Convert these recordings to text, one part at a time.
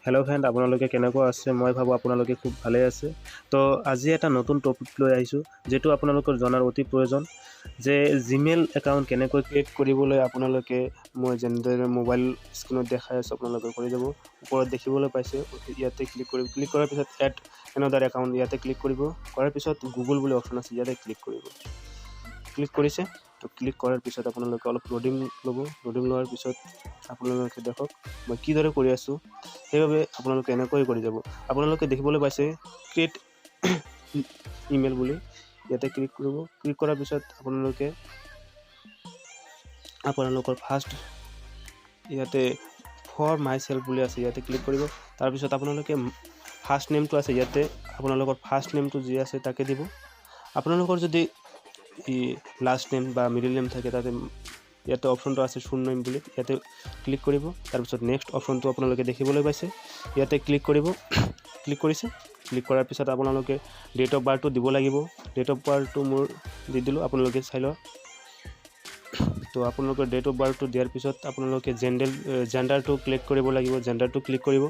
Hello' friend, আপোনালোকে কেনেকুৱা আছে? মই ভাবোঁ আপোনালোকে খুব ভালে আছে। তো আজি এটা নতুন টপিক লৈ আহিছোঁ, যিটো আপোনালোকৰ জনাৰ অতি প্ৰয়োজন, যে জিমেইল একাউণ্ট কেনেকৈ ক্ৰিয়েট কৰিবলৈ আপোনালোকে মই যেনেদৰে মোবাইল স্ক্ৰীণত দেখাই আছোঁ আপোনালোকে কৰি যাব। ওপৰত দেখিবলৈ পাইছে, ইয়াতে ক্লিক কৰাৰ পিছত এড এনাডাৰ একাউণ্ট ইয়াতে ক্লিক কৰিব। কৰাৰ পিছত গুগল বুলি অপশ্যন আছে, ইয়াতে ক্লিক কৰিব। ক্লিক কৰিছে, তো ক্লিক কৰাৰ পিছত আপোনালোকে অলপ লোডিং ল'ব। লোডিং লোৱাৰ পিছত আপোনালোকে দেখক মই কিদৰে কৰি আছোঁ, সেইবাবে আপোনালোকে এনেকৈ কৰি যাব। আপোনালোকে দেখিবলৈ পাইছে ক্ৰিয়েট ইমেইল বুলি, ইয়াতে ক্লিক কৰিব। ক্লিক কৰাৰ পিছত আপোনালোকৰ ফাৰ্ষ্ট ইয়াতে ফৰ মাই চেল্ফ বুলি আছে, ইয়াতে ক্লিক কৰিব। তাৰপিছত আপোনালোকে ফাৰ্ষ্ট নেমটো আছে, ইয়াতে আপোনালোকৰ ফাৰ্ষ্ট নেমটো যি আছে তাকে দিব। আপোনালোকৰ যদি লাষ্ট নেম বা মিডিল নেম থাকে, তাতে ইয়াতে অপশ্যনটো আছে শূন্য নেম বুলি, ইয়াতে ক্লিক কৰিব। তাৰপিছত নেক্সট অপশ্যনটো আপোনালোকে দেখিবলৈ পাইছে, ইয়াতে ক্লিক কৰিব। ক্লিক কৰিছে, ক্লিক কৰাৰ পিছত আপোনালোকে ডেট অফ বাৰ্থটো দিব লাগিব। ডেট অফ বাৰ্থটো মোৰ দি দিলোঁ, আপোনালোকে চাই লওক। তো আপোনালোকৰ ডেট অফ বাৰ্থটো দিয়াৰ পিছত আপোনালোকে জেণ্ডাৰটো ক্লিক কৰিব লাগিব। জেণ্ডাৰটো ক্লিক কৰিব।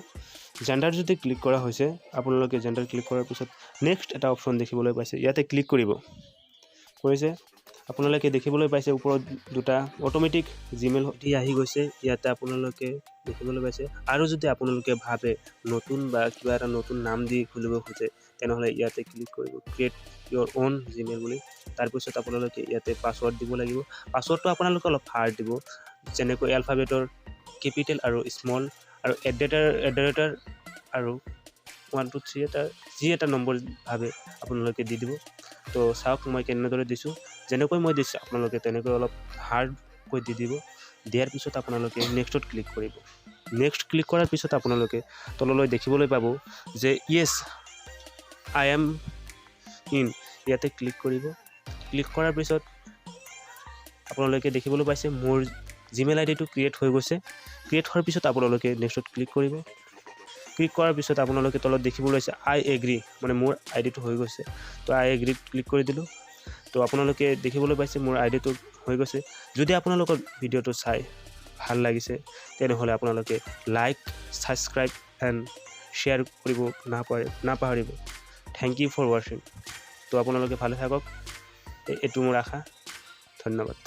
জেণ্ডাৰ যদি ক্লিক কৰা হৈছে, আপোনালোকে জেণ্ডাৰ ক্লিক কৰাৰ পিছত নেক্সট এটা অপশ্যন দেখিবলৈ পাইছে, ইয়াতে ক্লিক কৰিব। কৰিছে, আপোনালোকে দেখিবলৈ পাইছে ওপৰত দুটা অট'মেটিক জিমেইল আহি গৈছে, ইয়াতে আপোনালোকে দেখিবলৈ পাইছে। আৰু যদি আপোনালোকে ভাবে নতুন বা কিবা এটা নতুন নাম দি খুলিব খোজে, তেনেহ'লে ইয়াতে ক্লিক কৰিব, ক্ৰিয়েট ইয়'ৰ অ'ন জিমেইল বুলি। তাৰপিছত আপোনালোকে ইয়াতে পাছৱৰ্ড দিব লাগিব। পাছৱৰ্ডটো আপোনালোকে অলপ হাৰ্ড দিব, যেনেকৈ এলফাবেটৰ কেপিটেল আৰু স্মল আৰু এট আৰু 1 2 3 যি এটা নম্বৰ ভাবে আপোনালোকে দি দিব। তো চাওক মই কেনেদৰে দিছোঁ, যেনেকৈ মই দিছোঁ আপোনালোকে তেনেকৈ অলপ হাৰ্ডকৈ দি দিব। দিয়াৰ পিছত আপোনালোকে নেক্সটত ক্লিক কৰিব। নেক্সট ক্লিক কৰাৰ পিছত আপোনালোকে তললৈ দেখিবলৈ পাব যে য়েছ আই এম ইন, ইয়াতে ক্লিক কৰিব। ক্লিক কৰাৰ পিছত আপোনালোকে দেখিবলৈ পাইছে মোৰ জিমেইল আইডিটো ক্ৰিয়েট হৈ গৈছে। ক্ৰিয়েট হোৱাৰ পিছত আপোনালোকে নেক্সটত ক্লিক কৰিব। ক্লিক কৰাৰ পিছত আপোনালোকে তলত দেখিবলৈ পাইছে আই এগ্ৰি, মানে মোৰ আইডিটো হৈ গৈছে। তো আই এগ্ৰিত ক্লিক কৰি দিলোঁ। তো আপোনালোকে দেখিবলৈ পাইছে মোৰ আইডিটো হৈ গৈছে। যদি আপোনালোকৰ ভিডিঅ'টো চাই ভাল লাগিছে, তেনেহ'লে আপোনালোকে লাইক, ছাবস্ক্ৰাইব এণ্ড শ্বেয়াৰ কৰিব নাপাহৰিব। থেংক ইউ ফৰ ৱাচিং। তো আপোনালোকে ভালে থাকক, এইটো মোৰ আশা। ধন্যবাদ।